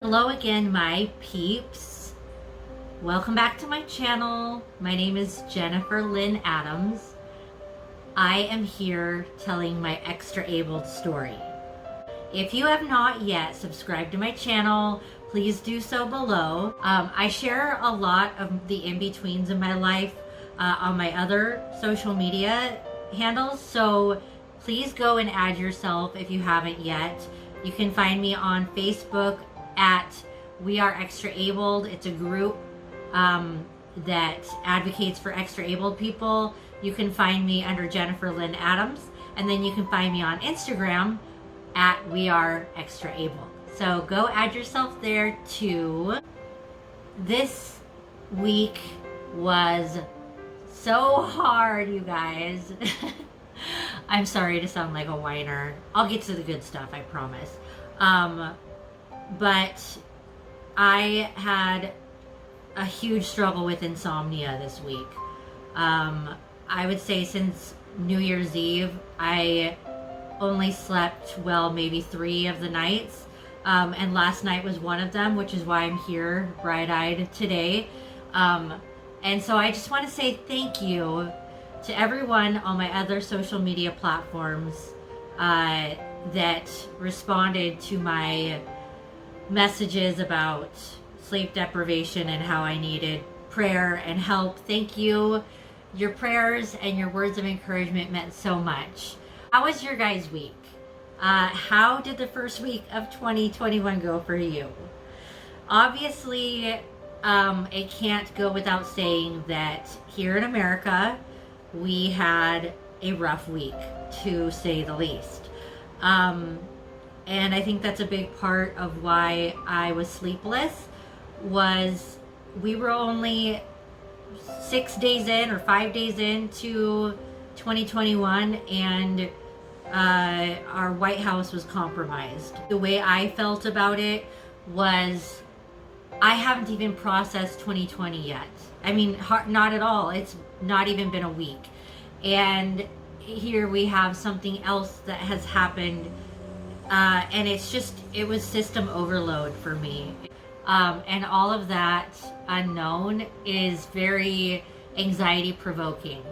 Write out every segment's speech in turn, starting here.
Hello again, my peeps. Welcome back to my channel. My name is Jennifer Lynn Adams. I am here telling my extra-abled story. If you have not yet subscribed to my channel, please do so below. I share a lot of the in-betweens in my life on my other social media handles, so please go and add yourself if you haven't yet. You can find me on Facebook at We Are Extra Abled. It's a group that advocates for extra abled people. You can find me under Jennifer Lynn Adams, and then you can find me on Instagram at We Are Extra Abled. So go add yourself there too. This week was so hard, you guys. I'm sorry to sound like a whiner. I'll get to the good stuff, I promise. But I had a huge struggle with insomnia this week. I would say since New Year's Eve, I only slept, well, maybe 3 of the nights. And last night was one of them, which is why I'm here bright-eyed today. And so I just want to say thank you to everyone on my other social media platforms that responded to my messages about sleep deprivation and how I needed prayer and help. Thank you. Your prayers and your words of encouragement meant so much. How was your guys' week? How did the first week of 2021 go for you? Obviously, it can't go without saying that here in America, we had a rough week, to say the least. And I think that's a big part of why I was sleepless, was we were only 6 days in or 5 days into 2021, and our White House was compromised. The way I felt about it was I haven't even processed 2020 yet. I mean, not at all. It's not even been a week. And here we have something else that has happened. And it was system overload for me. And all of that unknown is very anxiety provoking.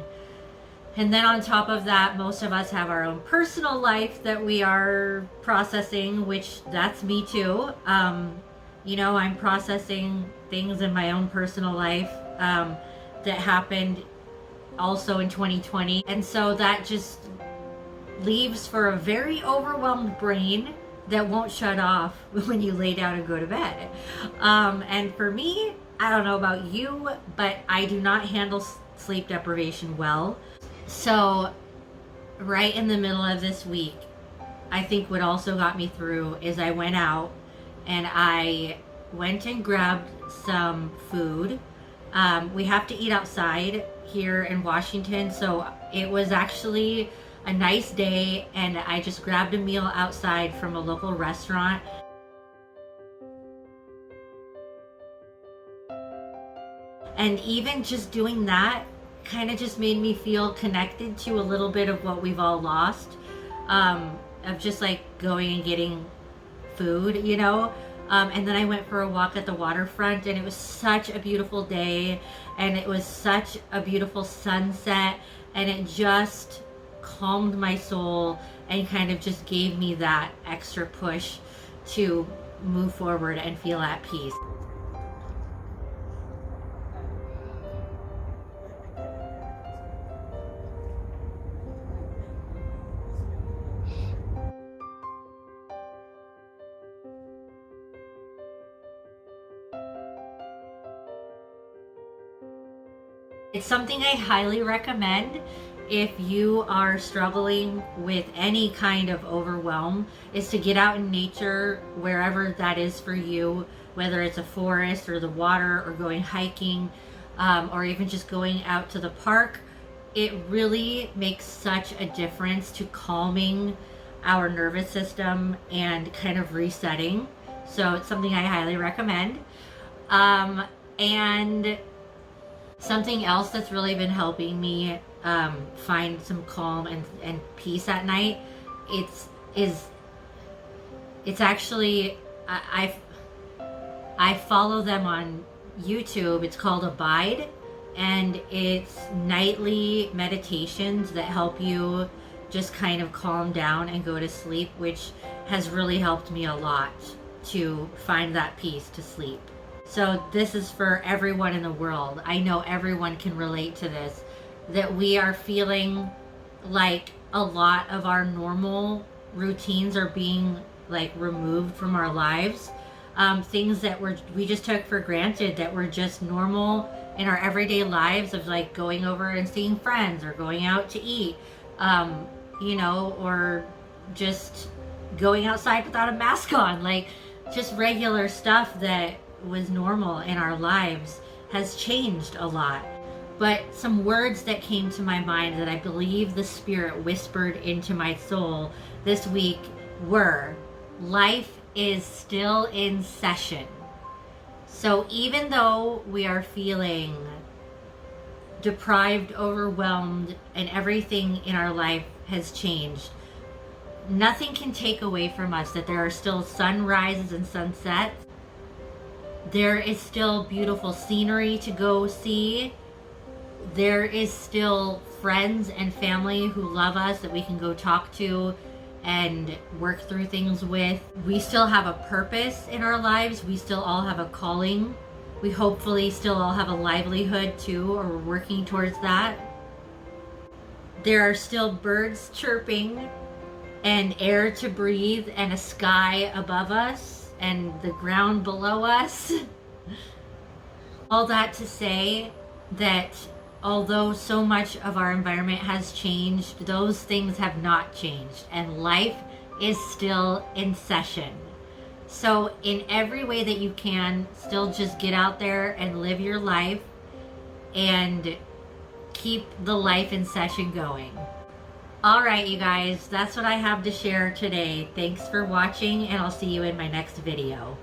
And then on top of that, most of us have our own personal life that we are processing, which that's me too. I'm processing things in my own personal life that happened also in 2020. And so that just leaves for a very overwhelmed brain that won't shut off when you lay down and go to bed. And for me, I don't know about you, but I do not handle sleep deprivation well. So right in the middle of this week, I think what also got me through is I went out and I went and grabbed some food. We have to eat outside here in Washington, so it was actually a nice day, and I just grabbed a meal outside from a local restaurant. And even just doing that kind of just made me feel connected to a little bit of what we've all lost, of just like going and getting food, and then I went for a walk at the waterfront, and it was such a beautiful day, and it was such a beautiful sunset, and it just calmed my soul and kind of just gave me that extra push to move forward and feel at peace. It's something I highly recommend if you are struggling with any kind of overwhelm, is to get out in nature, wherever that is for you, whether it's a forest or the water or going hiking, or even just going out to the park. It really makes such a difference to calming our nervous system and kind of resetting. So it's something I highly recommend. And something else that's really been helping me find some calm and peace at night, it's actually, I follow them on YouTube. It's called Abide, and it's nightly meditations that help you just kind of calm down and go to sleep, which has really helped me a lot to find that peace to sleep. So this is for everyone in the world. I know everyone can relate to this, that we are feeling like a lot of our normal routines are being like removed from our lives. Things that we just took for granted, that were just normal in our everyday lives, of like going over and seeing friends or going out to eat, or just going outside without a mask on, like just regular stuff that was normal in our lives has changed a lot. But some words that came to my mind that I believe the Spirit whispered into my soul this week were, life is still in session. So even though we are feeling deprived, overwhelmed, and everything in our life has changed, nothing can take away from us that there are still sunrises and sunsets. There is still beautiful scenery to go see. There is still friends and family who love us that we can go talk to and work through things with. We still have a purpose in our lives. We still all have a calling. We hopefully still all have a livelihood too, or we're working towards that. There are still birds chirping and air to breathe and a sky above us and the ground below us. All that to say that although so much of our environment has changed, those things have not changed, and life is still in session. So in every way that you can, still just get out there and live your life and keep the life in session going. All right, you guys, that's what I have to share today. Thanks for watching, and I'll see you in my next video.